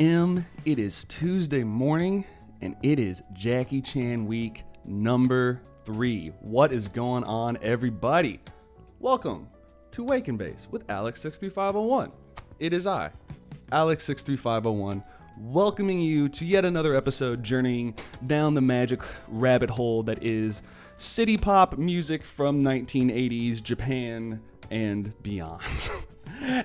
a.m. It is Tuesday morning, and it is Jackie Chan week number 3. What is going on, everybody? Welcome to Wake and Base with Alex63501. It is I, Alex63501, welcoming you to yet another episode journeying down the magic rabbit hole that is city pop music from 1980s Japan and beyond.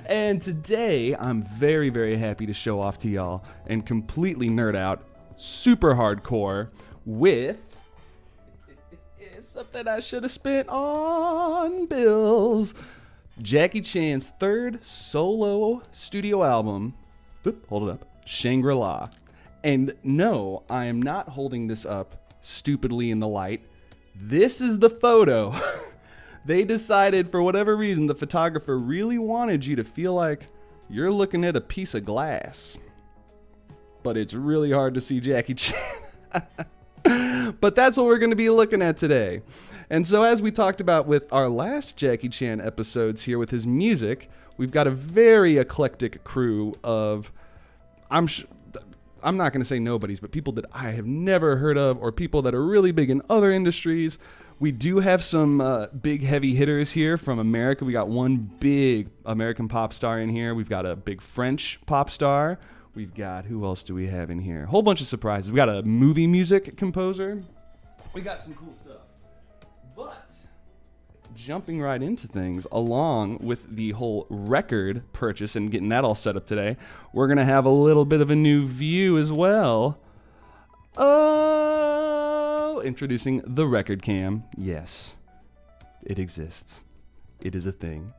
And today, I'm very, very happy to show off to y'all and completely nerd out, super hardcore, with something I should have spent on bills. Jackie Chan's third solo studio album, hold it up, Shangri-La. And no, I am not holding this up stupidly in the light. This is the photo. They decided, for whatever reason, the photographer really wanted you to feel like you're looking at a piece of glass. But it's really hard to see Jackie Chan. But that's what we're going to be looking at today. And so as we talked about with our last Jackie Chan episodes here with his music, we've got a very eclectic crew of, I'm not going to say nobodies, but people that I have never heard of or people that are really big in other industries. We do have some big heavy hitters here from America. We got one big American pop star in here. We've got a big French pop star. We've got, who else do we have in here? A whole bunch of surprises. We got a movie music composer. We got some cool stuff. But jumping right into things, along with the whole record purchase and getting that all set up today, we're going to have a little bit of a new view as well. Introducing the record cam. Yes, it exists. It is a thing.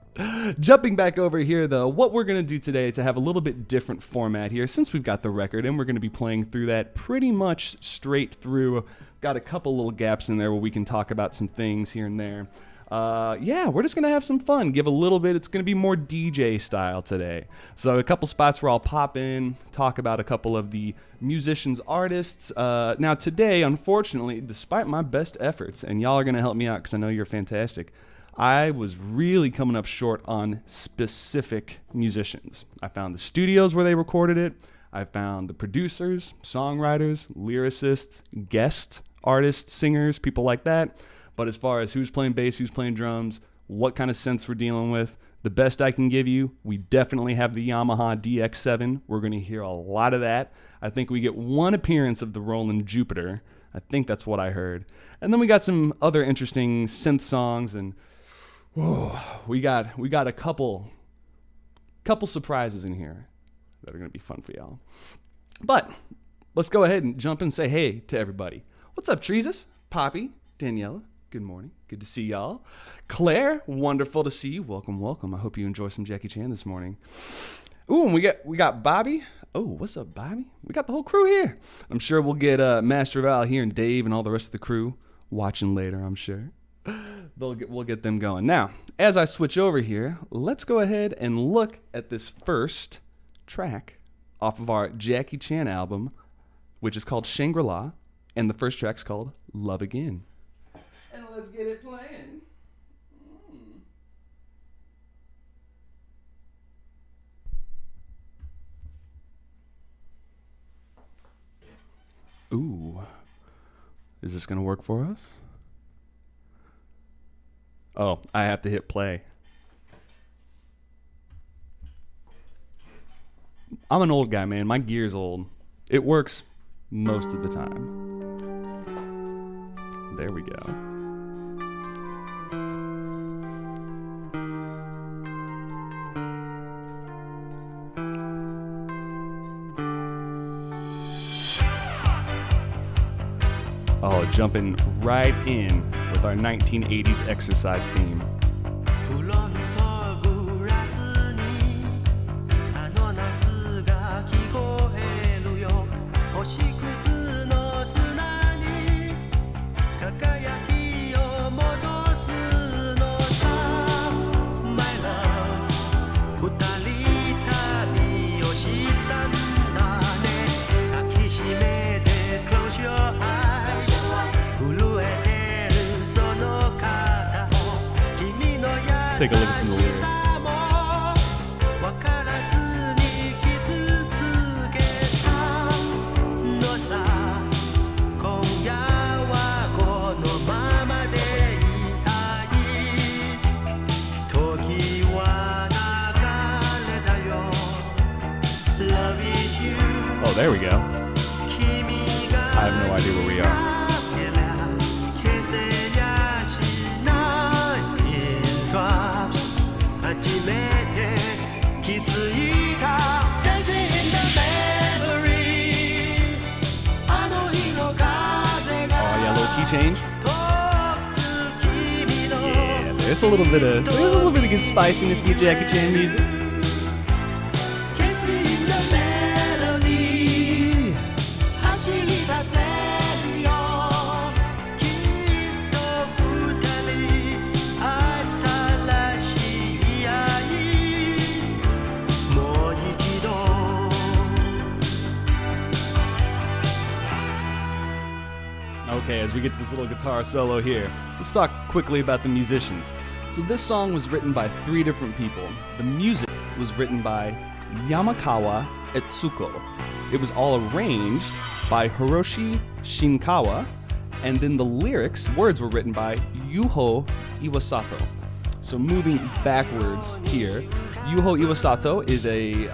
Jumping back over here, though, what we're going to do today to have a little bit different format here, since we've got the record, and we're going to be playing through that pretty much straight through. Got a couple little gaps in there where we can talk about some things here and there. Yeah, we're just going to have some fun. Give a little bit. It's going to be more DJ style today. So a couple spots where I'll pop in, talk about a couple of the musicians, artists. Now today, unfortunately, despite my best efforts, and y'all are going to help me out because I know you're fantastic, I was really coming up short on specific musicians. I found the studios where they recorded it. I found the producers, songwriters, lyricists, guest artists, singers, people like that. But as far as who's playing bass, who's playing drums, what kind of synths we're dealing with, the best I can give you, we definitely have the Yamaha DX7. We're going to hear a lot of that. I think we get one appearance of the Roland Jupiter. I think that's what I heard. And then we got some other interesting synth songs, and we got a couple surprises in here that are going to be fun for y'all. But let's go ahead and jump in and say hey to everybody. What's up, Treesus? Poppy? Daniela? Good morning. Good to see y'all. Claire, wonderful to see you. Welcome, welcome. I hope you enjoy some Jackie Chan this morning. Ooh, and we got Bobby. Oh, what's up, Bobby? We got the whole crew here. I'm sure we'll get Master Val here and Dave and all the rest of the crew watching later, I'm sure. We'll get them going. Now, as I switch over here, let's go ahead and look at this first track off of our Jackie Chan album, which is called Shangri-La, and the first track's called Love Again. And let's get it playing. Ooh. Is this going to work for us? Oh, I have to hit play. I'm an old guy, man. My gear's old. It works most of the time. There we go. Oh, jumping right in with our 1980s exercise theme. Take a look at some of the lyrics. there we go. I have no idea where we are. Oh yeah, a little key change. Yeah, there's a little bit of good spiciness in the Jackie Chan music. Okay, as we get to this little guitar solo here, let's talk quickly about the musicians. So this song was written by 3 different people. The music was written by Yamakawa Etsuko. It was all arranged by Hiroshi Shinkawa, and then the words were written by Yuho Iwasato. So moving backwards here, Yuho Iwasato is a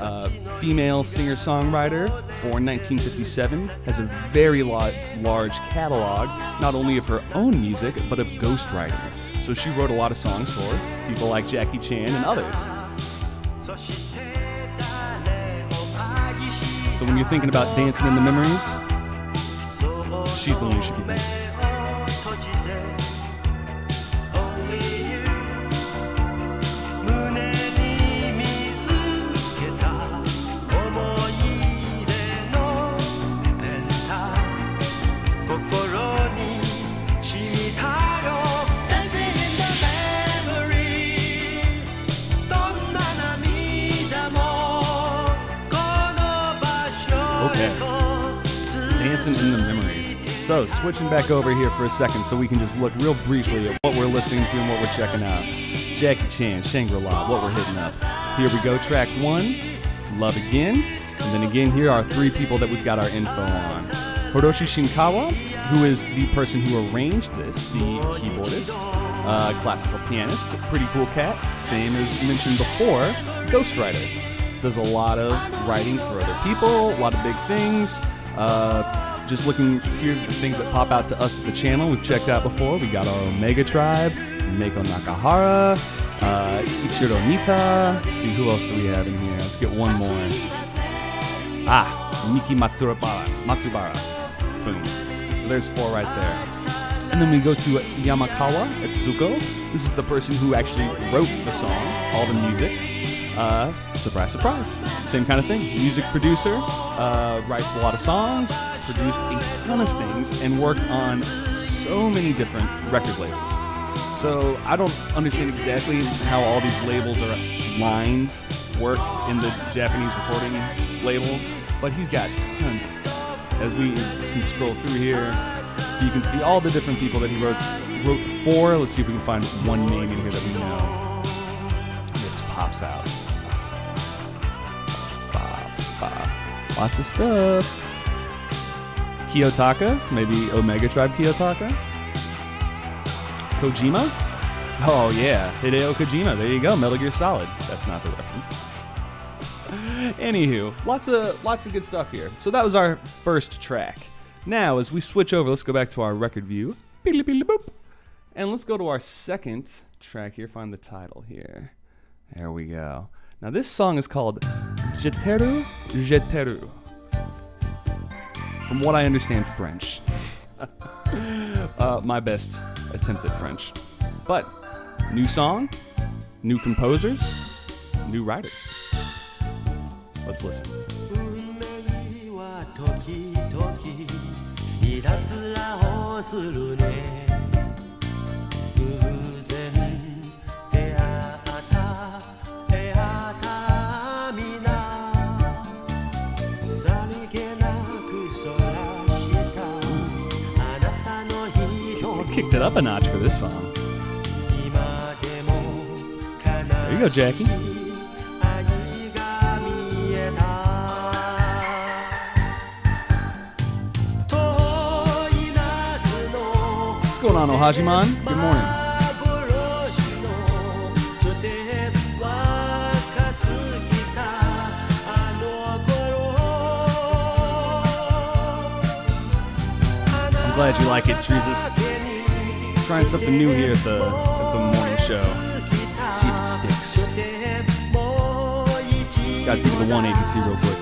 female singer-songwriter, born 1957, has a very large catalog, not only of her own music, but of ghostwriting. So she wrote a lot of songs for people like Jackie Chan and others. So when you're thinking about dancing in the memories, she's the one you should be thinking. Dancing in the memories. So switching back over here for a second so we can just look real briefly at what we're listening to and what we're checking out. Jackie Chan, Shangri-La, what we're hitting up. Here we go, track 1, Love Again. And then again, here are 3 people that we've got our info on. Hiroshi Shinkawa, who is the person who arranged this, the keyboardist, classical pianist, pretty cool cat, same as mentioned before, ghostwriter. Does a lot of writing for other people, a lot of big things. Just looking here at the things that pop out to us at the channel we've checked out before. We got our Omega Tribe, Meiko Nakahara, Ichiro Nita. Let's see, who else do we have in here? Let's get one more. Miki Matsubara. Boom. So there's 4 right there. And then we go to Yamakawa Etsuko. This is the person who actually wrote the song, all the music. Surprise, surprise. Same kind of thing. Music producer, writes a lot of songs, produced a ton of things, and worked on so many different record labels. So I don't understand exactly how all these labels or lines work in the Japanese recording label, but he's got tons of stuff. As we can scroll through here, you can see all the different people that he wrote for. Let's see if we can find one name in here that we know. It just pops out. Lots of stuff. Kiyotaka, maybe Omega Tribe Kiyotaka. Kojima. Oh yeah, Hideo Kojima. There you go, Metal Gear Solid. That's not the reference. Anywho, lots of good stuff here. So that was our first track. Now, as we switch over, let's go back to our record view. And let's go to our second track here. Find the title here. There we go. Now this song is called Jeteru Jeteru. From what I understand, French. My best attempt at French. But new song, new composers, new writers. Let's listen. Kicked it up a notch for this song. There you go, Jackie. What's going on, Ohajiman? Good morning. I'm glad you like it, Treesus. Trying something new here at the morning show. See if it sticks. Guys, give me the 182 real quick.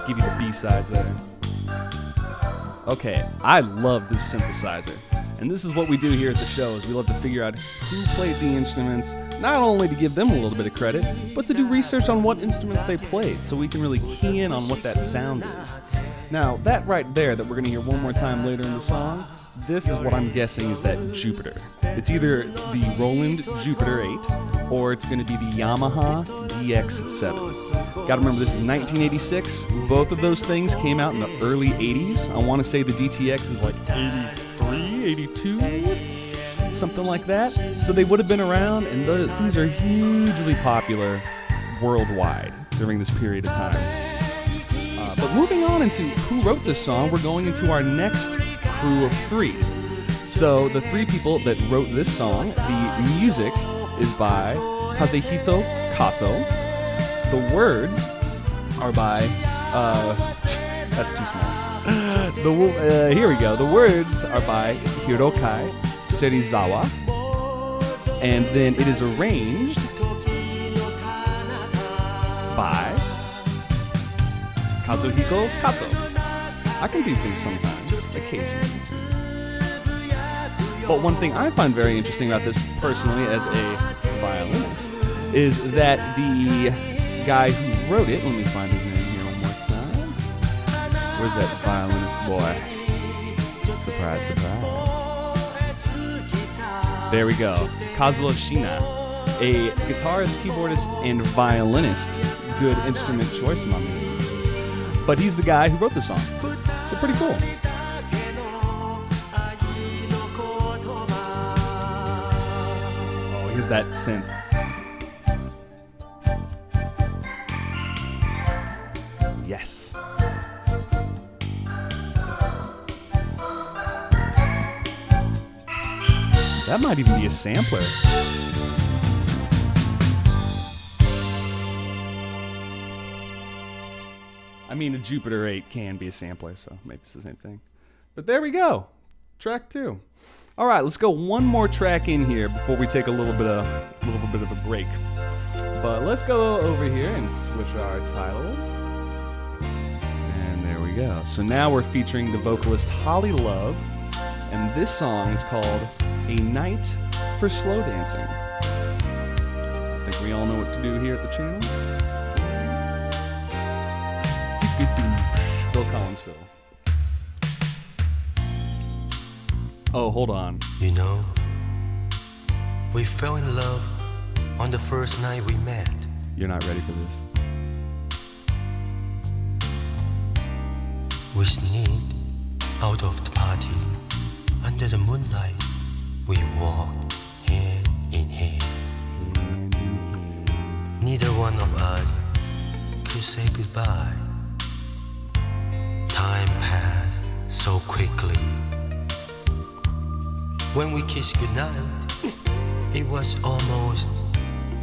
Give you the B-sides there. Okay, I love this synthesizer. And this is what we do here at the show, is we love to figure out who played the instruments, not only to give them a little bit of credit, but to do research on what instruments they played, so we can really key in on what that sound is. Now, that right there that we're going to hear one more time later in the song, this is what I'm guessing is that Jupiter. It's either the Roland Jupiter 8, or it's going to be the Yamaha DX7. Gotta remember, this is 1986. Both of those things came out in the early 80s. I want to say the DTX is like 83, 82, something like that. So they would have been around, and these are hugely popular worldwide during this period of time. But moving on into who wrote this song, we're going into our next crew of three. So the three people that wrote this song, the music is by Kazuhito Kato. The words are by, that's too small. Here we go. The words are by Hirokai Serizawa. And then it is arranged by Kazuhiko Kato. I can do things sometimes, occasionally. But one thing I find very interesting about this, personally, as a violinist, is that the guy who wrote it, let me find his name here one more time. Where's that violinist boy? Surprise, surprise. There we go. Kazuo Shina, a guitarist, keyboardist, and violinist. Good instrument choice, my man. But he's the guy who wrote the song. So pretty cool. Oh, here's that synth. Yes. That might even be a sampler. I mean, a Jupiter 8 can be a sampler, so maybe it's the same thing. But there we go. Track 2. All right, let's go one more track in here before we take a little bit of a break. But let's go over here and switch our titles. And there we go. So now we're featuring the vocalist Holly Love, and this song is called A Night for Slow Dancing. I think we all know what to do here at the channel. Phil Collinsville. Oh, hold on. You know, we fell in love on the first night we met. You're not ready for this. We sneaked out of the party. Under the moonlight, we walked hand in hand. Neither one of us could say goodbye. Time passed so quickly. When we kissed goodnight, it was almost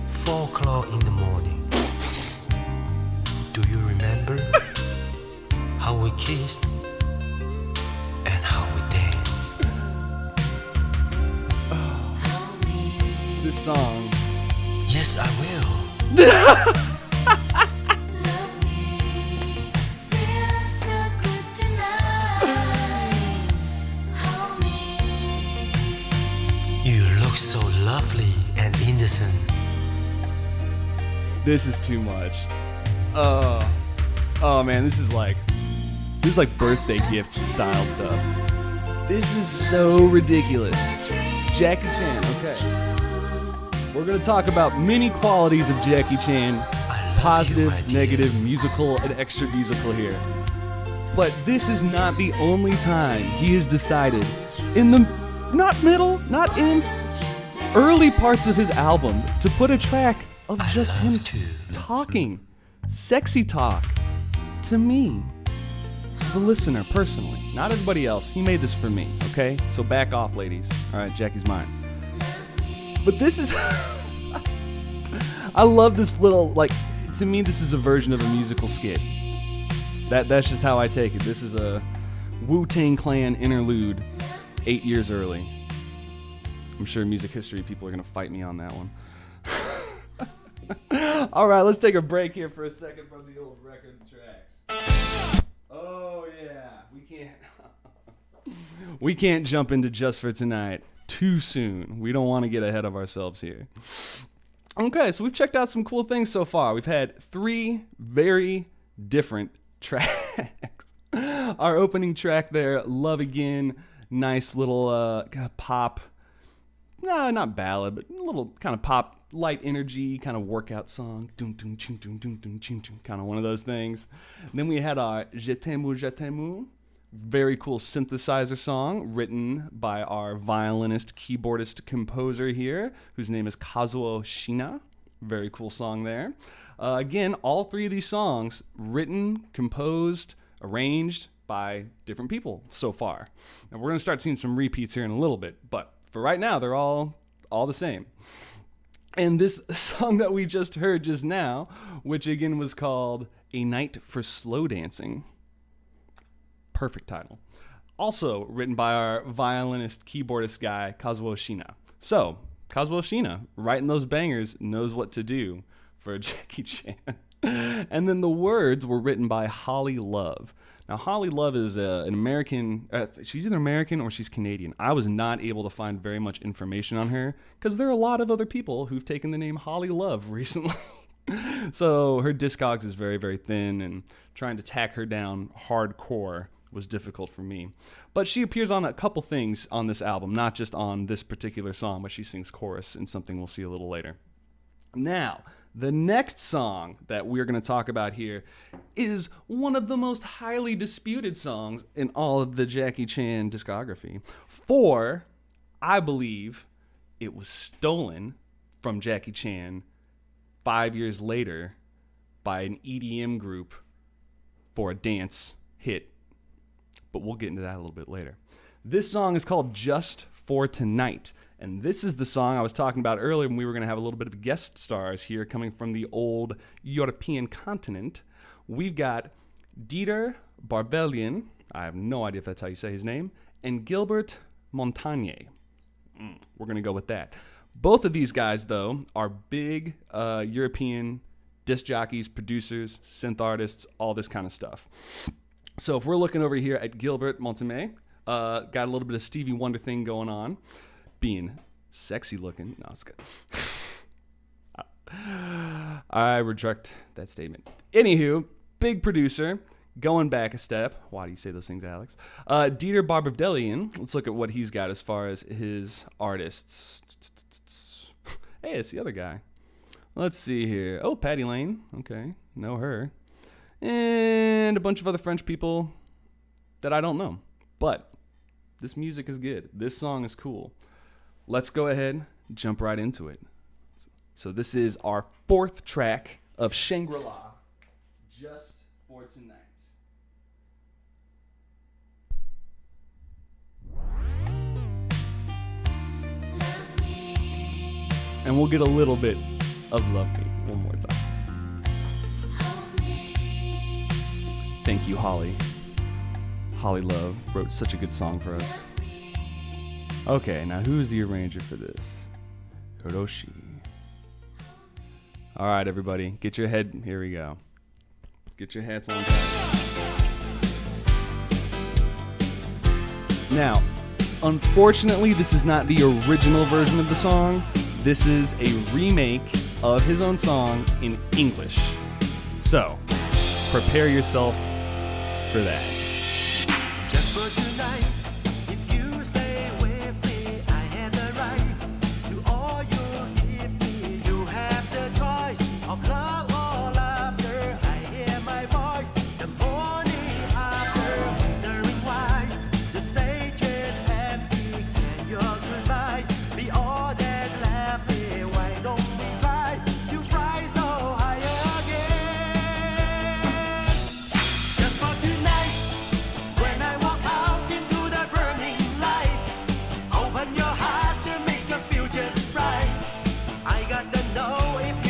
4 o'clock in the morning. Do you remember how we kissed and how we danced? This song. Yes, I will. You look so lovely and innocent. This is too much. Oh man, this is like birthday gift style stuff. This is so ridiculous. Jackie Chan, okay. We're gonna talk about many qualities of Jackie Chan. Positive, negative, musical, and extra musical here. But this is not the only time he has decided in the not middle, not in early parts of his album to put a track of just him talking, sexy talk, to me, the listener, personally, not everybody else. He made this for me, okay? So back off, ladies. All right, Jackie's mine. But this is I love this little, like, to me, this is a version of a musical skit. That's just how I take it. This is a Wu-Tang Clan interlude 8 years early. I'm sure music history people are going to fight me on that one. All right, let's take a break here for a second from the old record tracks. Oh, yeah. We can't jump into Just for Tonight too soon. We don't want to get ahead of ourselves here. Okay, so we've checked out some cool things so far. We've had 3 very different tracks. Our opening track there, Love Again, nice little pop, no, not ballad, but a little kind of pop, light energy, kind of workout song, kind of one of those things. And then we had our Je t'aime, very cool synthesizer song written by our violinist, keyboardist, composer here, whose name is Kazuo Shina. Very cool song there. Again, all 3 of these songs written, composed, arranged by different people so far. And we're going to start seeing some repeats here in a little bit, but for right now, they're all the same. And this song that we just heard just now, which again was called A Night for Slow Dancing. Perfect title. Also written by our violinist, keyboardist guy, Kazuo Shina. So, Kazuo Shina, writing those bangers, knows what to do for Jackie Chan. And then the words were written by Holly Love. Now, Holly Love is an American, she's either American or she's Canadian. I was not able to find very much information on her because there are a lot of other people who've taken the name Holly Love recently. So her discogs is very, very thin, and trying to tack her down hardcore was difficult for me. But she appears on a couple things on this album, not just on this particular song, but she sings chorus in something we'll see a little later. Now, the next song that we're going to talk about here is one of the most highly disputed songs in all of the Jackie Chan discography. For, I believe, it was stolen from Jackie Chan 5 years later by an EDM group for a dance hit. But we'll get into that a little bit later. This song is called Just for Tonight. And this is the song I was talking about earlier when we were going to have a little bit of guest stars here coming from the old European continent. We've got Dieter Barbellion, I have no idea if that's how you say his name, and Gilbert Montagnier. We're going to go with that. Both of these guys, though, are big European disc jockeys, producers, synth artists, all this kind of stuff. So if we're looking over here at Gilbert Montagnier, got a little bit of Stevie Wonder thing going on. Being sexy looking. No, it's good. I retract that statement. Anywho, big producer. Going back a step. Why do you say those things, Alex? Dieter Barbellion. Let's look at what he's got as far as his artists. Hey, it's the other guy. Let's see here. Oh, Patty Lane. Okay, know her. And a bunch of other French people that I don't know. But this music is good. This song is cool. Let's go ahead, jump right into it. So this is our 4th track of Shangri-La, Just for Tonight. And we'll get a little bit of Love Me one more time. Thank you, Holly. Holly Love wrote such a good song for us. Okay, now who's the arranger for this? Hiroshi. All right, everybody, get your head. Here we go. Get your hats on tight. Now, unfortunately, this is not the original version of the song. This is a remake of his own song in English. So, prepare yourself for that. Just for tonight, if you stay with me, I have the right to all you give me. You have the choice of love or laughter. I hear my voice the morning after, wondering why the stage is empty. Can your goodbye be all that left here? Why don't we try to fly so high again? Just for tonight. When I walk out into the burning light, open your heart to make your future bright. I gotta know if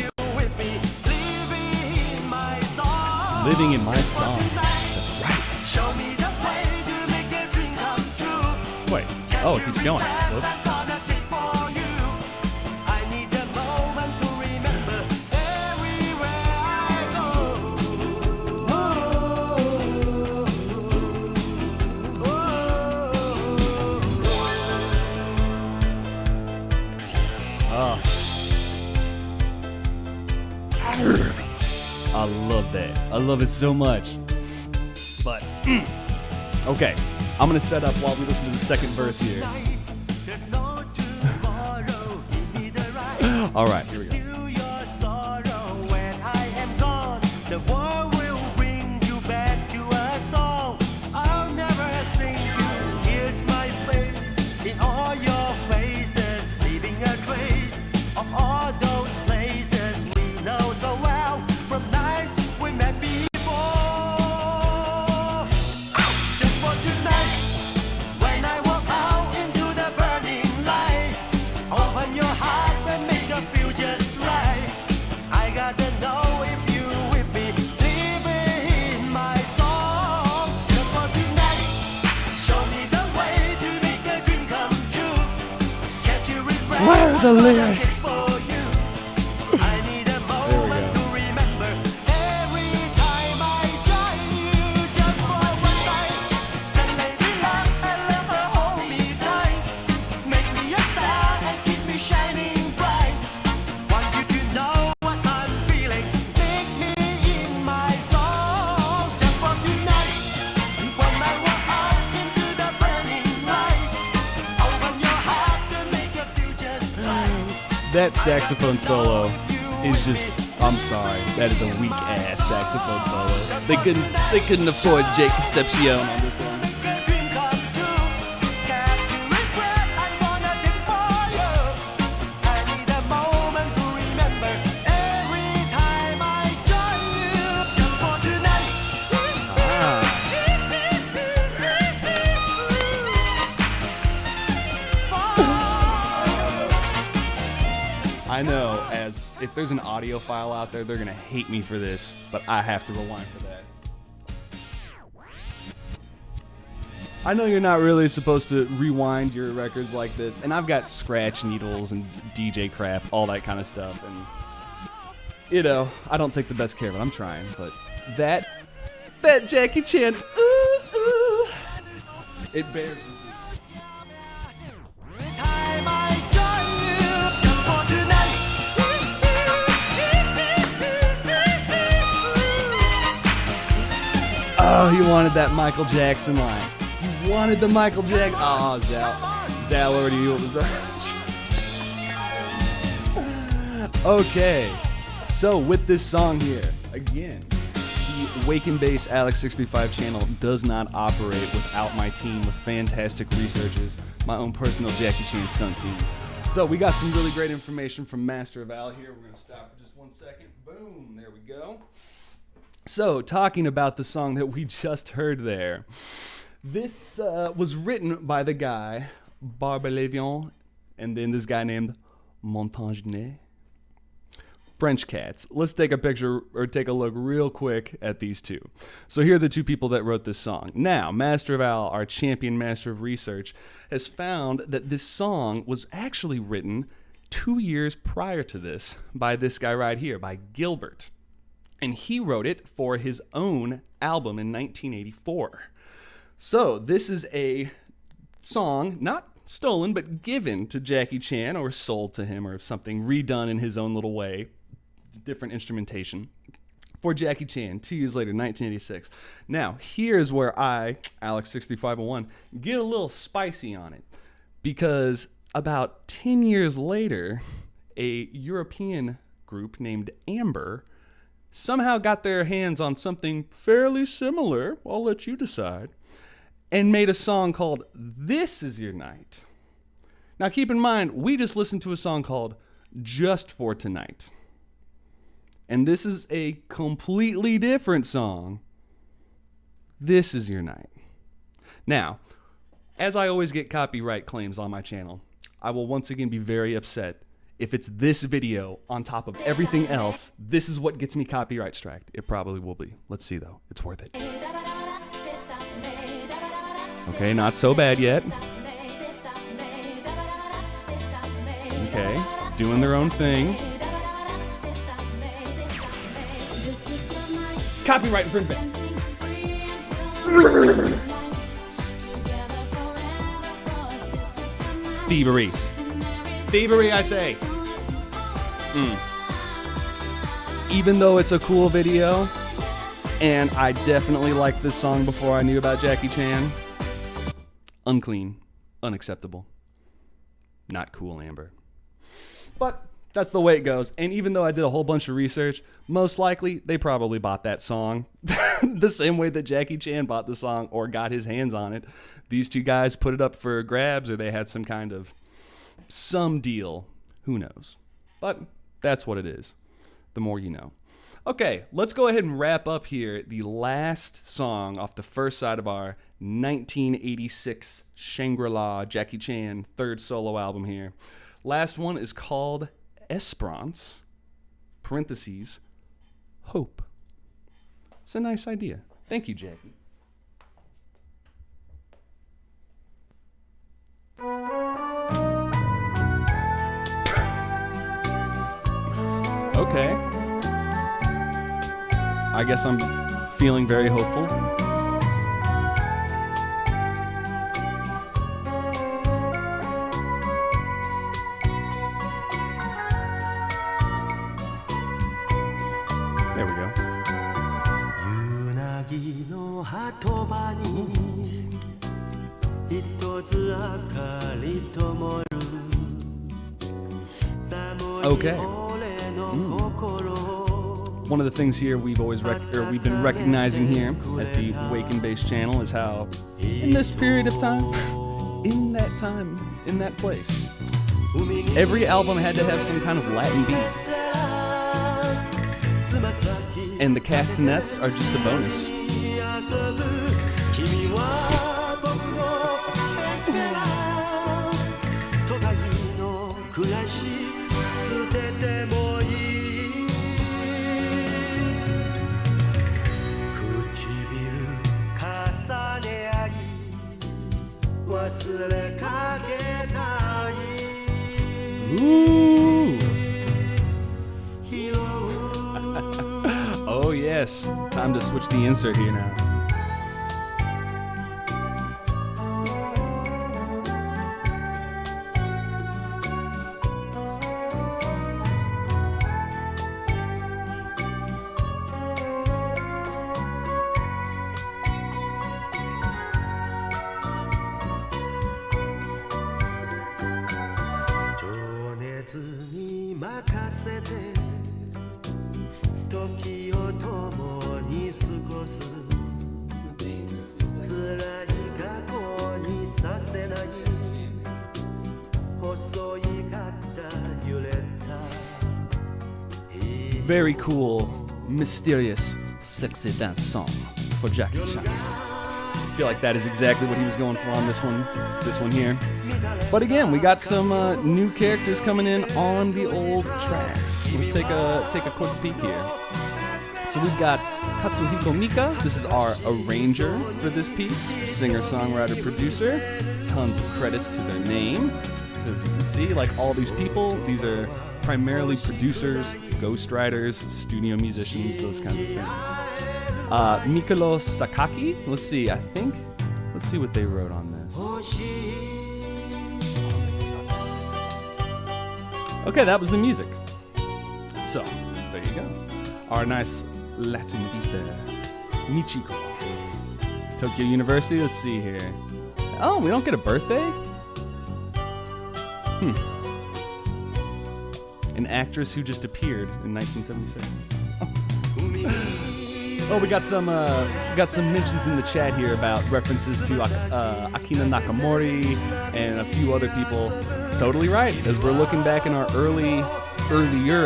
living in my song. That's right. Show me the way to make a dream come true. Wait. Oh, it keeps going. Whoops. I'm gonna take for you. I need a moment to remember everywhere I go. Oh. I love that. I love it so much. But, okay. I'm going to set up while we listen to the second verse here. All right, here we go. Where are the lyrics? There we go. That saxophone solo is just, I'm sorry, that is a weak ass saxophone solo. They couldn't afford Jake Concepcion on this one. I know, as if there's an audio file out there, they're going to hate me for this, but I have to rewind for that. I know you're not really supposed to rewind your records like this, and I've got scratch needles and DJ crap, all that kind of stuff, and, you know, I don't take the best care of it. I'm trying, but that Jackie Chan, it bears. Oh, you wanted that Michael Jackson line. You wanted the Michael Jackson. Oh, Zal already knew it was. Okay, so with this song here, again, the Wake and Bass Alex635 channel does not operate without my team of fantastic researchers, my own personal Jackie Chan stunt team. So we got some really great information from Master of Al here. We're going to stop for just 1 second. Boom, there we go. So, talking about the song that we just heard there, this was written by the guy Barbelivien, and then this guy named Montagne. French cats. Let's take a picture or take a look real quick at these two. So here are the two people that wrote this song. Now, Master of Al, our champion master of research, has found that this song was actually written 2 years prior to this by this guy right here, by Gilbert. And he wrote it for his own album in 1984. So this is a song, not stolen, but given to Jackie Chan or sold to him or something, redone in his own little way, different instrumentation, for Jackie Chan 2 years later, 1986. Now, here's where I, Alex63501, get a little spicy on it. Because about 10 years later, a European group named Amber somehow got their hands on something fairly similar, I'll let you decide, and made a song called This Is Your Night. Now keep in mind, we just listened to a song called Just For Tonight. And this is a completely different song. This Is Your Night. Now, as I always get copyright claims on my channel, I will once again be very upset if it's this video on top of everything else, this is what gets me copyright striked. It probably will be. Let's see though. It's worth it. Okay, not so bad yet. Okay, doing their own thing. Copyright infringement. Thievery. Thievery, I say. Even though it's a cool video, and I definitely liked this song before I knew about Jackie Chan, unclean, unacceptable, not cool, Amber. But that's the way it goes. And even though I did a whole bunch of research, most likely they probably bought that song the same way that Jackie Chan bought the song or got his hands on it. These two guys put it up for grabs, or they had some deal. Who knows? But that's what it is. The more you know. Okay, let's go ahead and wrap up here the last song off the first side of our 1986 Shangri-La Jackie Chan third solo album here. Last one is called Esperance, parentheses, Hope. It's a nice idea. Thank you, Jackie. Okay. I guess I'm feeling very hopeful. There we go. 夕凪の鳩場に一つ明かり灯る Okay. One of the things here we've been recognizing here at the Wake and Base channel is how, in this period of time, in that place, every album had to have some kind of Latin beat, and the castanets are just a bonus. Ooh. Oh yes, time to switch the insert here now. Very cool, mysterious, sexy dance song for Jackie Chan. I feel like that is exactly what he was going for on this one here. But again, we got some new characters coming in on the old tracks. Let's take a quick peek here. So we've got Katsuhiko Mika. This is our arranger for this piece, singer, songwriter, producer. Tons of credits to their name. As you can see, like all these people, these are primarily producers, ghostwriters, studio musicians, those kinds of things. Mikolo Sakaki, let's see what they wrote on this. Okay, that was the music. So, there you go. Our nice Latin beat there. Michiko. Tokyo University, let's see here. Oh, we don't get a birthday? An actress who just appeared in 1976. Oh, we got some mentions in the chat here about references to Akina Nakamori and a few other people. Totally right. As we're looking back in our earlier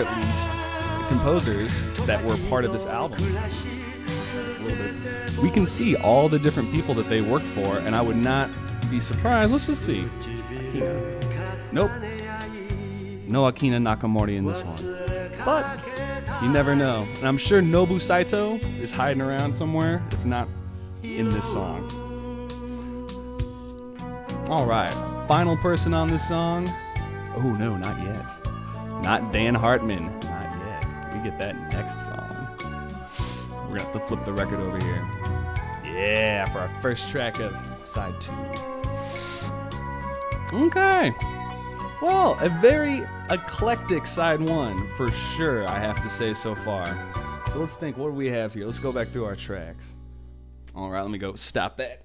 at least, composers that were part of this album, we can see all the different people that they worked for, and I would not be surprised. Let's just see. Akina. Nope. No Akina Nakamori in this one. But you never know. And I'm sure Nobu Saito is hiding around somewhere, if not in this song. All right, final person on this song. Oh, no, not yet. Not Dan Hartman. Not yet. We get that next song. We're going to have to flip the record over here. Yeah, for our first track of side 2. Okay. Well, a very eclectic side 1, for sure, I have to say so far. So let's think, what do we have here? Let's go back through our tracks. All right, let me go stop that.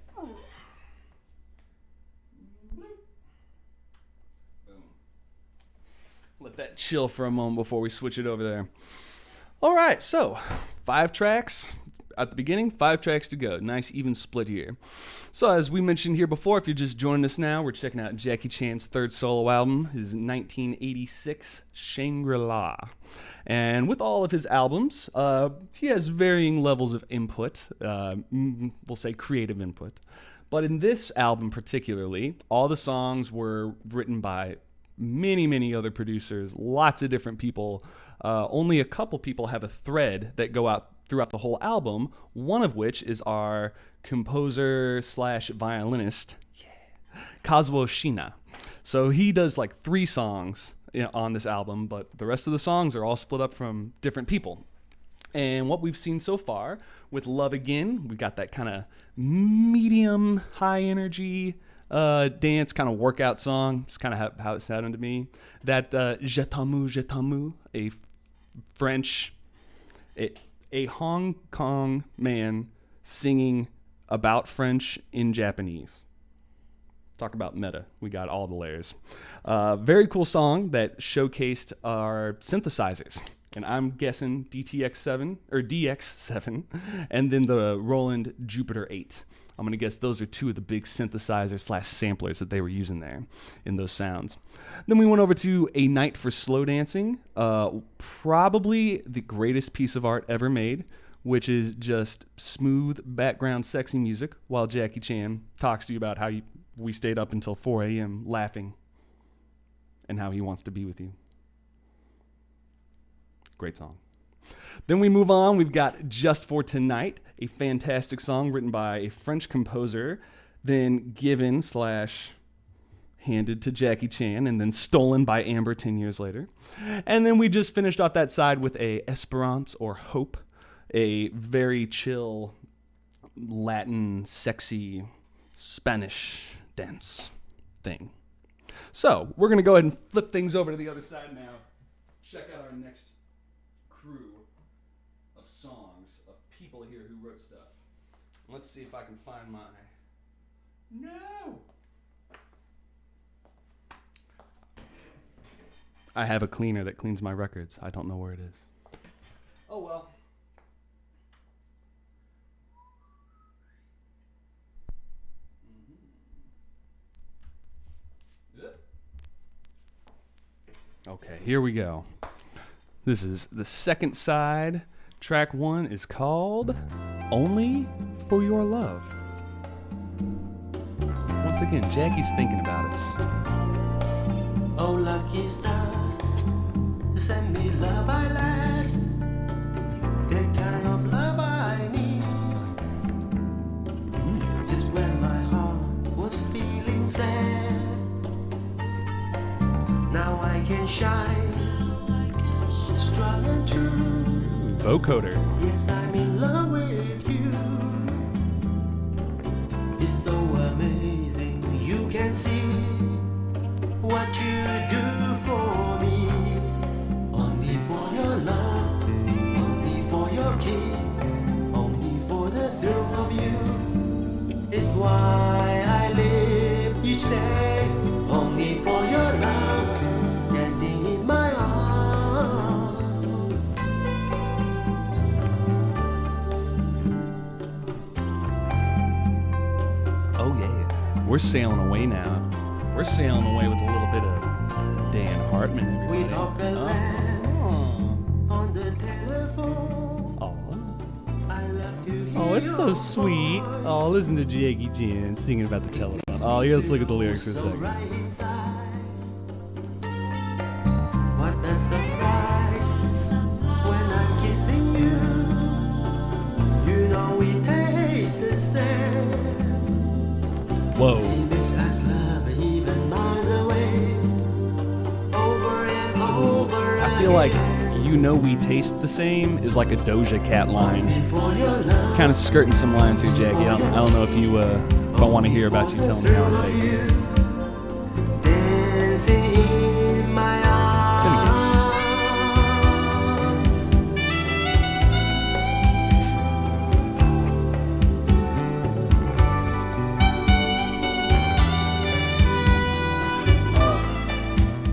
Let that chill for a moment before we switch it over there. All right, so 5 tracks at the beginning, 5 tracks to go. Nice even split here. So as we mentioned here before, if you're just joining us now, we're checking out Jackie Chan's third solo album, his 1986 Shangri-La. And with all of his albums, he has varying levels of input, we'll say creative input. But in this album particularly, all the songs were written by many other producers, lots of different people. Only a couple people have a thread that go out throughout the whole album, one of which is our composer slash violinist, Kazuo Shina. So he does like 3 songs on this album, but the rest of the songs are all split up from different people. And what we've seen so far with Love Again, we got that kind of medium high energy dance kind of workout song. It's kind of how it sounded to me. That Je t'aime, a French, a Hong Kong man singing about French in Japanese. Talk about meta. We got all the layers. Very cool song that showcased our synthesizers. And I'm guessing DTX7 or DX7 and then the Roland Jupiter 8. I'm going to guess those are 2 of the big synthesizers / samplers that they were using there in those sounds. Then we went over to A Night for Slow Dancing, probably the greatest piece of art ever made, which is just smooth background sexy music while Jackie Chan talks to you about how we stayed up until 4 a.m. laughing and how he wants to be with you. Great song. Then we move on. We've got Just for Tonight, a fantastic song written by a French composer, then given / handed to Jackie Chan, and then stolen by Amber 10 years later. And then we just finished off that side with a Esperance or Hope, a very chill, Latin, sexy, Spanish dance thing. So we're going to go ahead and flip things over to the other side now. Check out our next crew of songs, of people here who wrote stuff. Let's see if I can find my... No! I have a cleaner that cleans my records. I don't know where it is. Oh well. Okay, here we go. This is the second side. Track 1 is called Only for Your Love. Once again, Jackie's thinking about us. Oh, lucky stars, send me love I last, the kind of love I need. Just when my heart was feeling sad, now I can shine, strong and true. Vocoder. Yes, I'm in love with you. It's so amazing, you can see what you do for me. Only for your love, only for your kiss, only for the thrill of you. It's why I live each day. Only for your love, dancing in my arms. Oh yeah. We're sailing away now. We're sailing away with a little bit of Dan Hartman, everybody. We talk a lot on the telephone. I love to hear Oh, it's so your sweet. voice. Oh, listen to Jackie Chan singing about the telephone. Oh, yeah, let's look at the lyrics for a So second. right inside. Whoa. He makes us love even miles away. Over and over I feel like "You Know We Taste the Same" is like a Doja Cat line. for your love. Kind of skirting some lines here, Jackie. I don't know if I want to hear about you telling me how it tastes. Dancing in my Gonna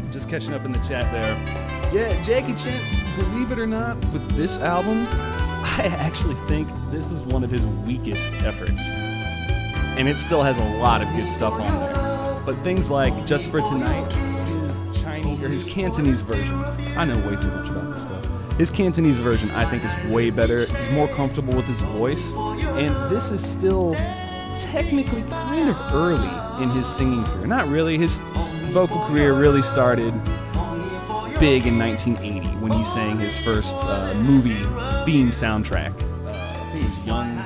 get just catching up in the chat there. Yeah, Jackie Chan, believe it or not, with this album, I actually think this is one of his weakest efforts. And it still has a lot of good stuff on there. But things like Just for Tonight, his Chinese or his Cantonese version. I know way too much about this stuff. His Cantonese version, I think, is way better. He's more comfortable with his voice. And this is still technically kind of early in his singing career. Not really. His vocal career really started big in 1980 when he sang his first movie theme soundtrack. I think it was Young,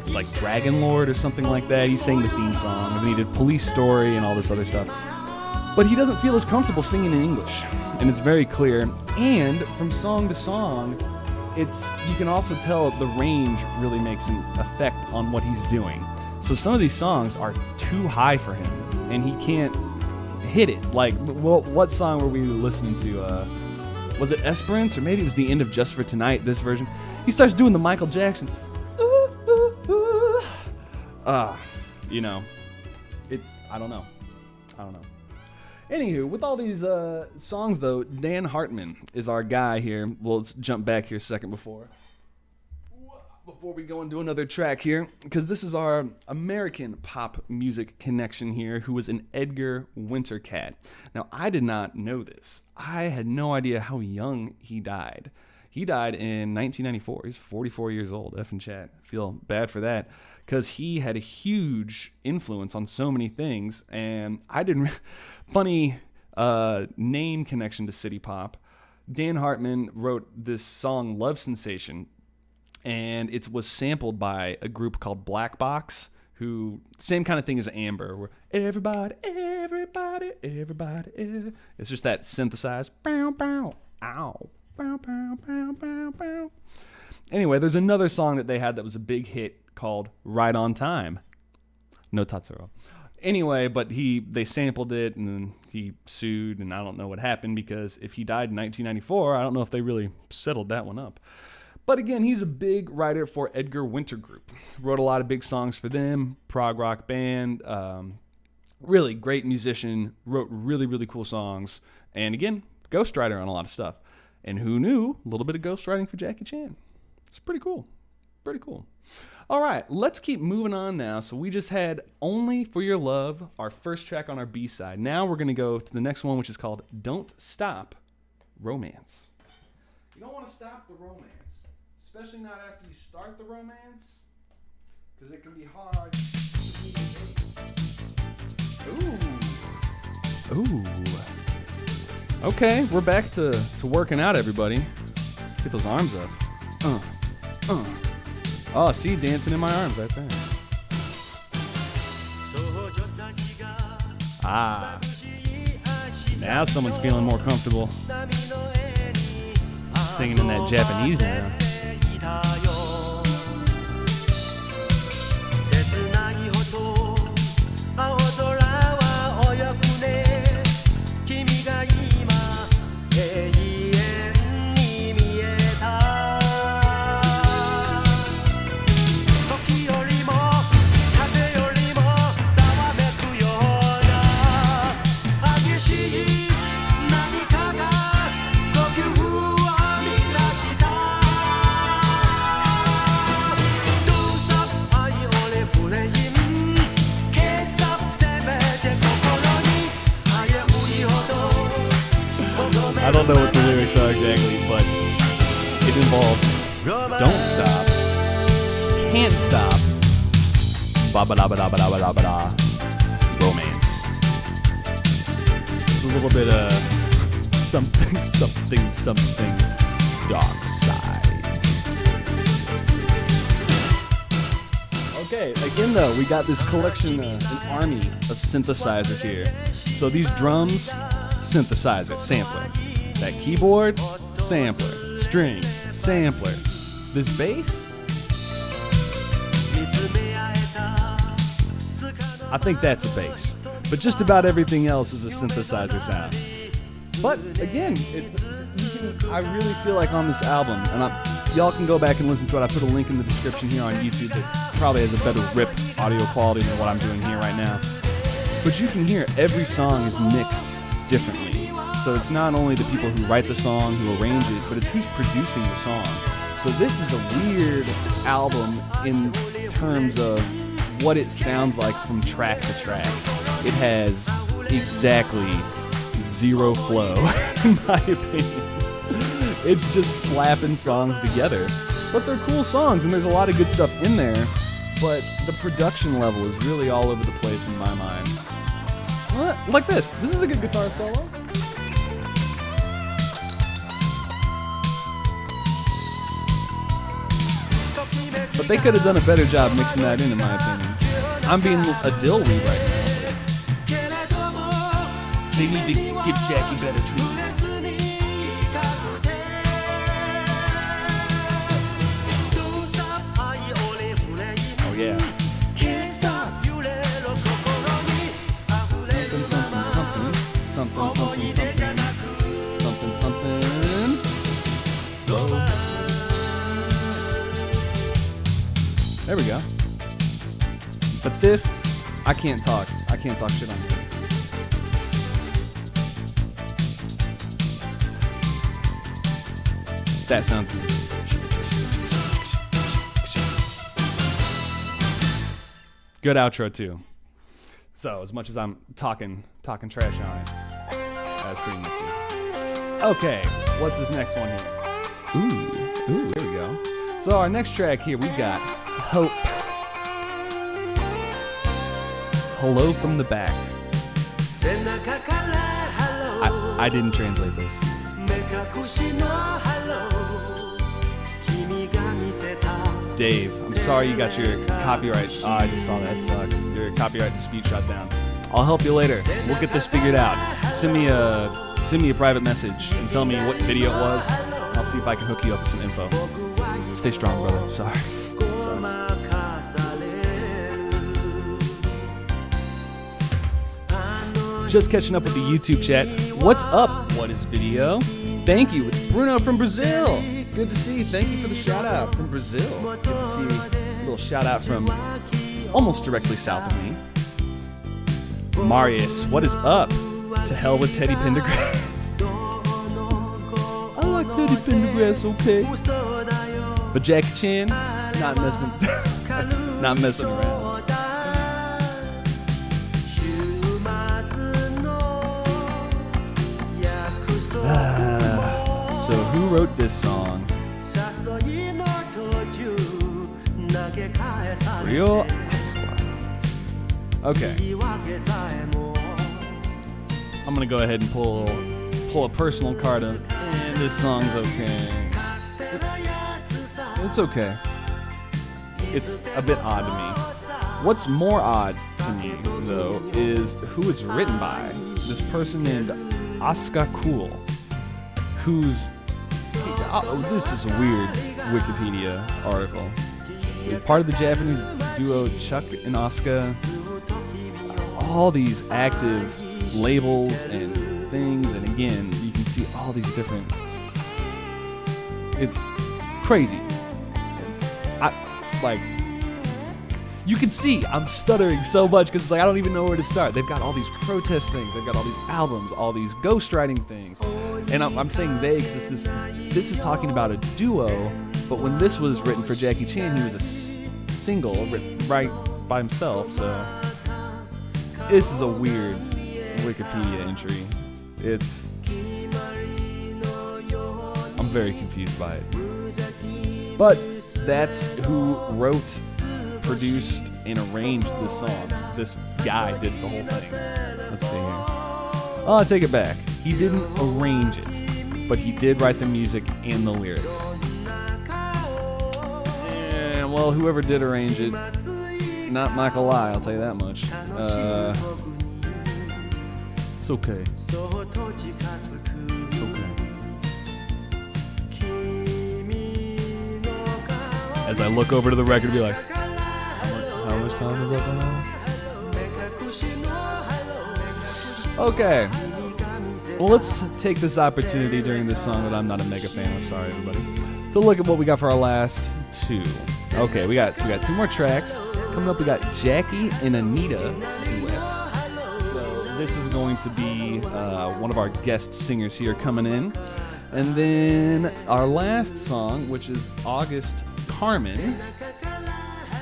like Dragon Lord or something like that. He sang the theme song, and he did Police Story and all this other stuff. But he doesn't feel as comfortable singing in English, and it's very clear. And from song to song, you can also tell the range really makes an effect on what he's doing. So some of these songs are too high for him, and he can't hit it. Like, well, what song were we listening to? Was it Esperance, or maybe it was the end of Just for Tonight, this version? He starts doing the Michael Jackson. You know, I don't know. Anywho, with all these songs, though, Dan Hartman is our guy here. Well, let's jump back here a second before we go and do another track here, because this is our American pop music connection here, who was an Edgar Winter cat. Now, I did not know this. I had no idea how young he died. He died in 1994. He's 44 years old. Effing chat. I feel bad for that, because he had a huge influence on so many things, and I didn't... Funny name connection to City Pop. Dan Hartman wrote this song, Love Sensation, and it was sampled by a group called Black Box, who, same kind of thing as Amber, where everybody, it's just that synthesized, bow, bow, ow, bow, bow, bow, bow, bow. Anyway, there's another song that they had that was a big hit called Right on Time. No Tatsuro. Anyway, but they sampled it, and then he sued, and I don't know what happened, because if he died in 1994, I don't know if they really settled that one up. But again, he's a big writer for Edgar Winter Group. Wrote a lot of big songs for them, prog rock band, really great musician, wrote really, really cool songs, and again, ghostwriter on a lot of stuff. And who knew, a little bit of ghostwriting for Jackie Chan. It's pretty cool. Pretty cool. All right, let's keep moving on now. So we just had Only for Your Love, our first track on our B-side. Now we're going to go to the next one, which is called Don't Stop Romance. You don't want to stop the romance, especially not after you start the romance, because it can be hard. Ooh. Okay, we're back to working out, everybody. Get those arms up. Oh, see, dancing in my arms right there. Ah. Now someone's feeling more comfortable singing in that Japanese now. I don't know what the lyrics are exactly, but it involves don't stop, can't stop, ba-ba-da-ba-da-ba-da-ba-da, romance. It's a little bit of something dark side. Okay, again though, we got this collection, an army of synthesizers here. So these drums, synthesizer, sampler. That keyboard, sampler. Strings, sampler. This bass, I think that's a bass. But just about everything else is a synthesizer sound. But again, I really feel like on this album, and y'all can go back and listen to it. I put a link in the description here on YouTube that probably has a better rip audio quality than what I'm doing here right now. But you can hear every song is mixed differently. So it's not only the people who write the song, who arrange it, but it's who's producing the song. So this is a weird album in terms of what it sounds like from track to track. It has exactly zero flow, in my opinion. It's just slapping songs together. But they're cool songs, and there's a lot of good stuff in there. But the production level is really all over the place in my mind. Like this. This is a good guitar solo. But they could have done a better job mixing that in my opinion. I'm being a dillweed right now. They need to give Jackie better treatment. Oh yeah. Something. There we go. But this, I can't talk shit on this. That sounds good. Good outro too. So as much as I'm talking trash on it, that's pretty nifty. Okay, what's this next one here? Ooh, here we go. So our next track here, we've got Hope. Hello from the back. I didn't translate this. Dave, I'm sorry you got your copyright. Oh, I just saw that. Sucks. Your copyright dispute shut down. I'll help you later. We'll get this figured out. Send me a private message and tell me what video it was. I'll see if I can hook you up with some info. Stay strong, brother. Sorry. Just catching up with the YouTube chat. What's up? What is video? Thank you. It's Bruno from Brazil. Good to see you. Thank you for the shout out from Brazil. Good to see you. A little shout out from almost directly south of me. Marius, what is up? To hell with Teddy Pendergrass. I like Teddy Pendergrass, okay. But Jackie Chan, not messing around. So who wrote this song? Real. Okay. I'm gonna go ahead and pull a personal card of, and this song's okay. It's okay. It's a bit odd to me. What's more odd to me, though, is who it's written by. This person named Asuka Cool, who's... Oh, this is a weird Wikipedia article. They're part of the Japanese duo Chuck and Asuka. All these active labels and things, and again, you can see all these different... It's crazy. You can see I'm stuttering so much because it's like I don't even know where to start. They've got all these protest things. They've got all these albums, all these ghostwriting things. And I'm saying they because this is talking about a duo, but when this was written for Jackie Chan, he was a single written right by himself. So this is a weird Wikipedia entry. I'm very confused by it. But that's who wrote, produced, and arranged this song. This guy did the whole thing. Let's see here. Oh, I take it back. He didn't arrange it, but he did write the music and the lyrics. And, well, whoever did arrange it, not Michael Lai, I'll tell you that much. It's okay. It's okay. As I look over to the record and be like, how much time is up on that? Okay. Well, let's take this opportunity during this song that I'm not a mega fan of, sorry everybody, to look at what we got for our last two. Okay, we got two more tracks. Coming up, we got Jackie and Anita duet. So this is going to be one of our guest singers here coming in. And then our last song, which is August Carmen.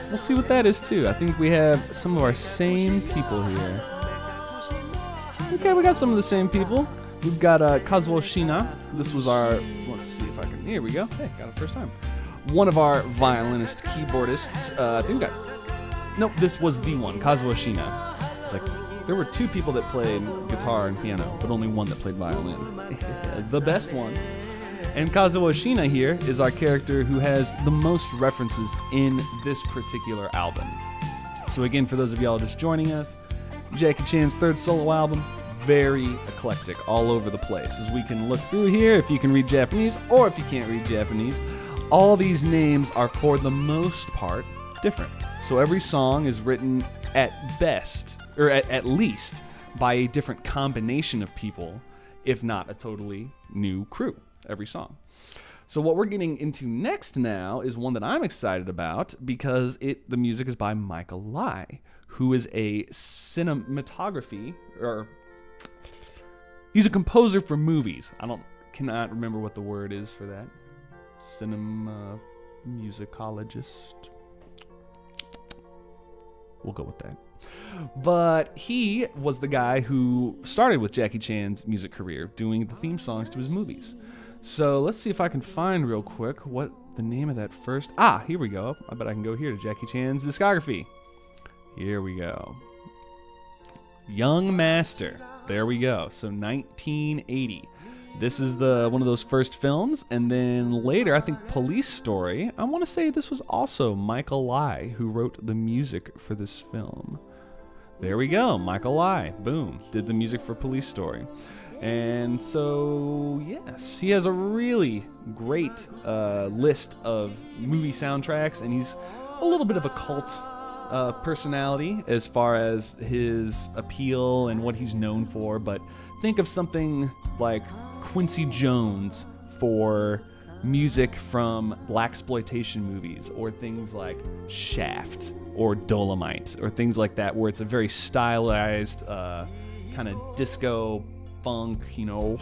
We'll see what that is too. I think we have some of our same people here. Okay, we got some of the same people. We've got Kazuo Shina. This was our, let's see if I can, here we go. Hey, got it first time. One of our violinist keyboardists. I think we got, nope, this was the one, Kazuo Shina. It's like, there were two people that played guitar and piano, but only one that played violin. The best one. And Kazuo Shina here is our character who has the most references in this particular album. So again, for those of y'all just joining us, Jackie Chan's third solo album, very eclectic, all over the place. As we can look through here, if you can read Japanese or if you can't read Japanese, all these names are for the most part different. So every song is written at best, or at least, by a different combination of people, if not a totally new crew, every song. So what we're getting into next now is one that I'm excited about because the music is by Michael Lai, who is a cinematography, or he's a composer for movies. Cannot remember what the word is for that. Cinema musicologist. We'll go with that. But he was the guy who started with Jackie Chan's music career, doing the theme songs to his movies. So let's see if I can find real quick what the name of that first... here we go. I bet I can go here to Jackie Chan's discography. Here we go. Young Master. There we go. So 1980. This is one of those first films, and then later, I think Police Story. I want to say this was also Michael Lai who wrote the music for this film. There we go, Michael Lai. Boom. Did the music for Police Story. And so, yes, he has a really great list of movie soundtracks, and he's a little bit of a cult personality as far as his appeal and what he's known for, but think of something like Quincy Jones for music from blaxploitation movies, or things like Shaft or Dolomite, or things like that, where it's a very stylized kind of disco funk, you know,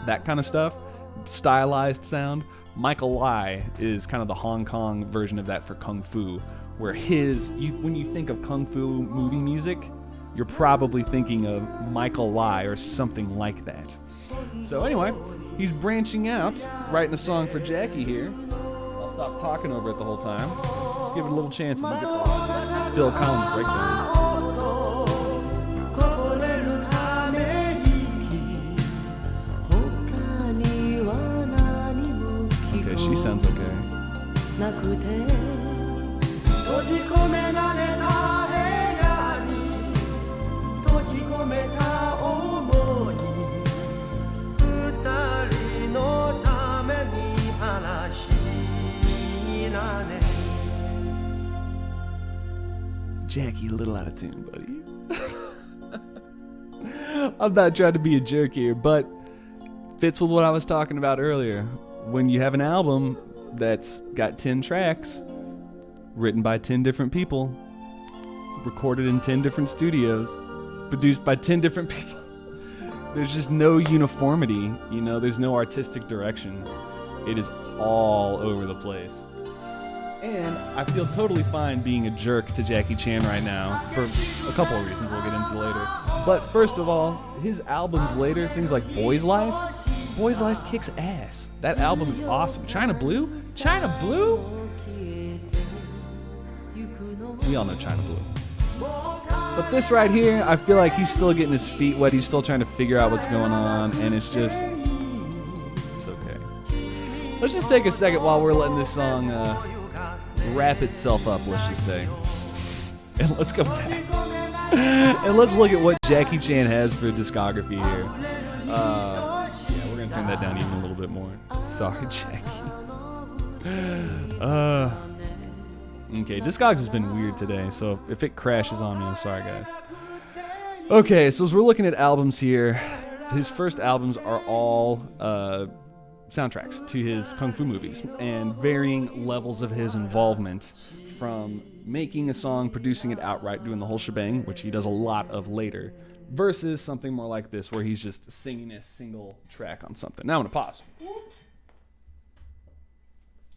that kind of stuff, stylized sound. Michael Lai is kind of the Hong Kong version of that for Kung Fu, where when you think of Kung Fu movie music, you're probably thinking of Michael Lai or something like that. So anyway, he's branching out, writing a song for Jackie here. I'll stop talking over it the whole time. Let's give it a little chance as we get the Bill Collins breakdown. Okay, she sounds okay. Jackie, a little out of tune, buddy. I'm not trying to be a jerk here, but fits with what I was talking about earlier. When you have an album that's got 10 tracks, written by 10 different people, recorded in 10 different studios, produced by 10 different people, there's just no uniformity, you know, there's no artistic direction. It is all over the place. And I feel totally fine being a jerk to Jackie Chan right now for a couple of reasons we'll get into later. But first of all, his albums later, things like Boy's Life kicks ass. That album is awesome. China Blue? China Blue? We all know China Blue. But this right here, I feel like he's still getting his feet wet. He's still trying to figure out what's going on, and it's okay. Let's just take a second while we're letting this song wrap itself up, let's just say. And let's go back. And let's look at what Jackie Chan has for discography here. Yeah, we're going to turn that down even a little bit more. Sorry, Jackie. Okay, Discogs has been weird today, so if it crashes on me, I'm sorry, guys. Okay, so as we're looking at albums here, his first albums are all soundtracks to his kung fu movies, and varying levels of his involvement, from making a song, producing it outright, doing the whole shebang, which he does a lot of later, versus something more like this, where he's just singing a single track on something. Now I'm going to pause.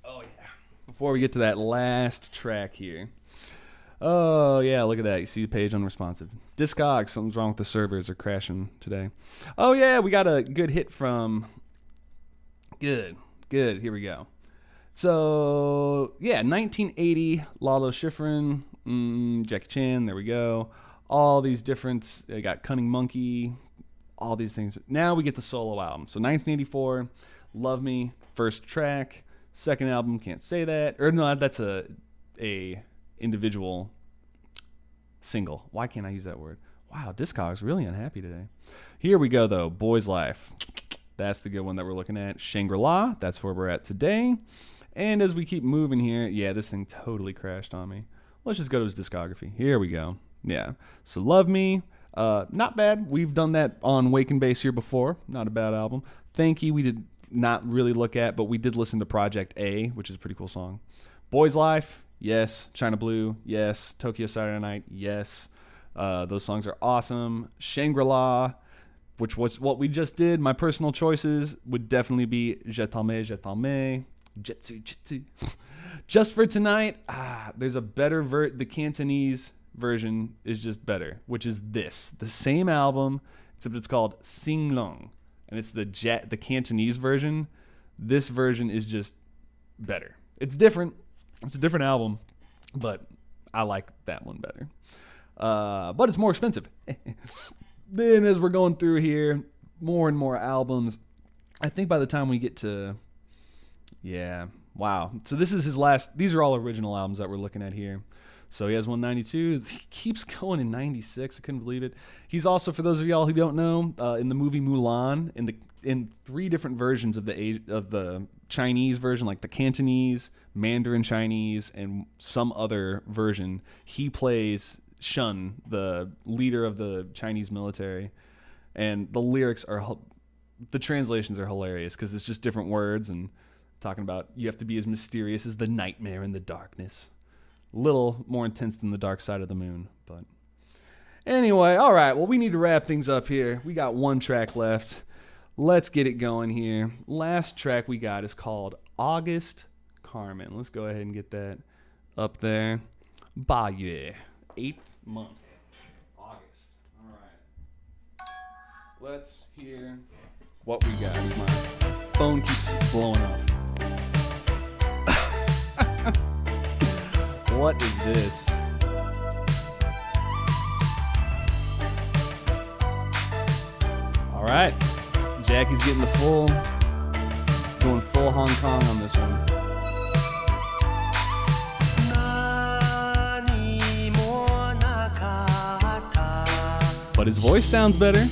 Oh, yeah. Before we get to that last track here. Oh, yeah, look at that. You see the page unresponsive. Discogs, something's wrong with the servers, are crashing today. Oh, yeah, we got a good hit from... Good. Here we go. So, yeah, 1980, Lalo Schifrin, Jackie Chan, there we go. All these different, they got Cunning Monkey, all these things. Now we get the solo album. So 1984, Love Me, first track. Second album, Can't Say That. Or no, that's a individual single. Why can't I use that word? Wow, Discogs really unhappy today. Here we go, though. Boy's Life. That's the good one that we're looking at. Shangri-La, that's where we're at today. And as we keep moving here, yeah, this thing totally crashed on me. Let's just go to his discography. Here we go. Yeah. So Love Me, not bad. We've done that on Wake and Base here before. Not a bad album. Thank You, we did not really look at, but we did listen to Project A, which is a pretty cool song. Boy's Life, yes. China Blue, yes. Tokyo Saturday Night, yes. Those songs are awesome. Shangri-La, which was what we just did. My personal choices would definitely be Je t'aime, Jetsu, Jetsu. Just for Tonight, there's a better the Cantonese version is just better, which is this. The same album, except it's called Sing Long. And it's the Cantonese version. This version is just better. It's different. It's a different album, but I like that one better. But it's more expensive. Then as we're going through here, more and more albums. I think by the time we get to... Yeah, wow. So this is his last... These are all original albums that we're looking at here. So he has 192. He keeps going in 96. I couldn't believe it. He's also, for those of y'all who don't know, in the movie Mulan, in 3 different versions of the Chinese version, like the Cantonese, Mandarin Chinese, and some other version, he plays Shun, the leader of the Chinese military. And the lyrics are... The translations are hilarious because it's just different words and talking about you have to be as mysterious as the nightmare in the darkness. Little more intense than the dark side of the moon, but anyway, all right, well, we need to wrap things up here. We got one track left. Let's get it going here. Last track we got is called August Carmen. Let's go ahead and get that up there. Bayeux, 8th month, August. All right, let's hear what we got. My phone keeps blowing up. What is this? All right, Jackie's getting going full Hong Kong on this one. But his voice sounds better.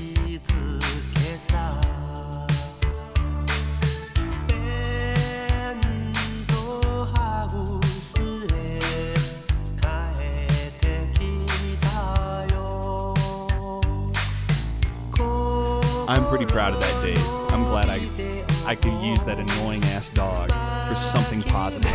I'm pretty proud of that date. I'm glad I could use that annoying ass dog for something positive.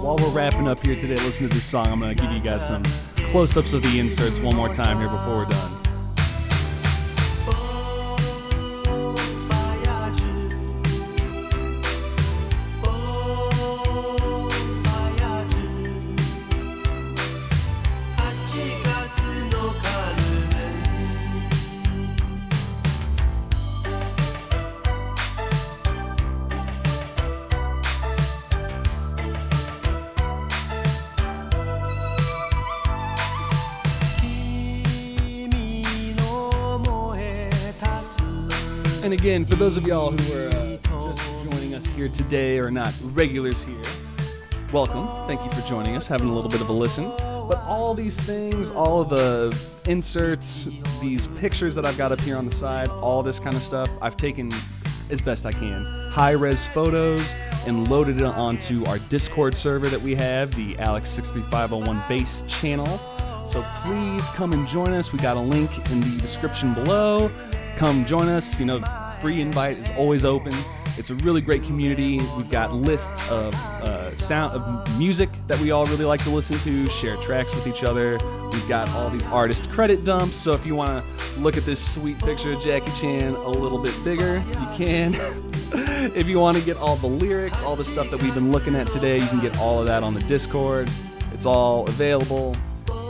While we're wrapping up here today, listen to this song. I'm going to give you guys some close-ups of the inserts one more time here before we're done. And again, for those of y'all who are just joining us here today or not regulars here, welcome. Thank you for joining us, having a little bit of a listen. But all these things, all of the inserts, these pictures that I've got up here on the side, all this kind of stuff, I've taken as best I can high-res photos and loaded it onto our Discord server that we have, the Alex63501 base channel. So please come and join us. We got a link in the description below. Come join us. You know, free invite is always open. It's a really great community. We've got lists of music that we all really like to listen to, share tracks with each other. We've got all these artist credit dumps. So if you want to look at this sweet picture of Jackie Chan a little bit bigger, you can. If you want to get all the lyrics, all the stuff that we've been looking at today, you can get all of that on the Discord. It's all available.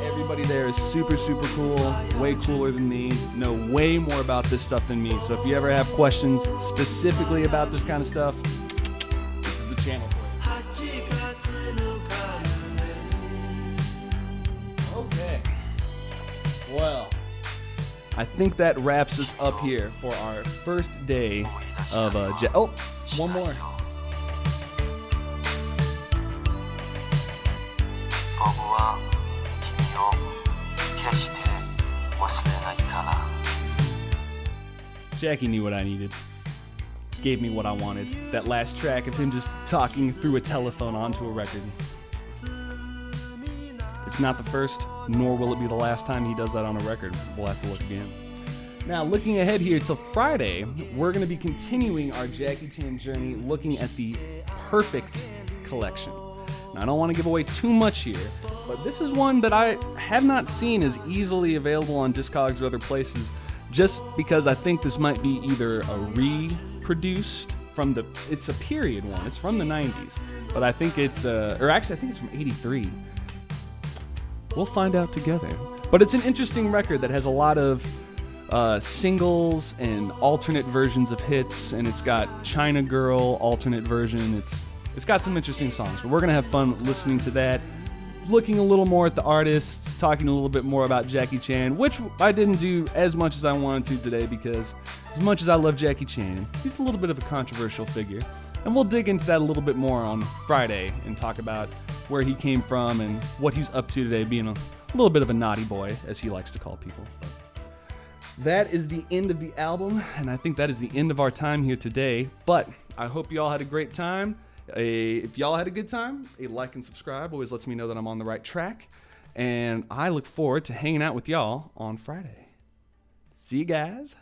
Everybody there is super, super cool, way cooler than me, know way more about this stuff than me. So if you ever have questions specifically about this kind of stuff, this is the channel for it. Okay. Well, I think that wraps us up here for our first day of one more. Jackie knew what I needed. Gave me what I wanted. That last track of him just talking through a telephone onto a record. It's not the first, nor will it be the last time he does that on a record. We'll have to look again. Now, looking ahead here till Friday, we're going to be continuing our Jackie Chan journey looking at the Perfect Collection. Now, I don't want to give away too much here, but this is one that I have not seen as easily available on Discogs or other places, just because I think this might be either a reproduced from it's a period one. It's from the 90s, but I think I think it's from 83. We'll find out together. But it's an interesting record that has a lot of singles and alternate versions of hits, and it's got China Girl alternate version. It's got some interesting songs, but we're gonna have fun listening to that, looking a little more at the artists, talking a little bit more about Jackie Chan, which I didn't do as much as I wanted to today because as much as I love Jackie Chan, he's a little bit of a controversial figure. And we'll dig into that a little bit more on Friday and talk about where he came from and what he's up to today, being a little bit of a naughty boy, as he likes to call people. But that is the end of the album, and I think that is the end of our time here today. But I hope you all had a great time. If y'all had a good time, a like and subscribe always lets me know that I'm on the right track. And I look forward to hanging out with y'all on Friday. See you guys.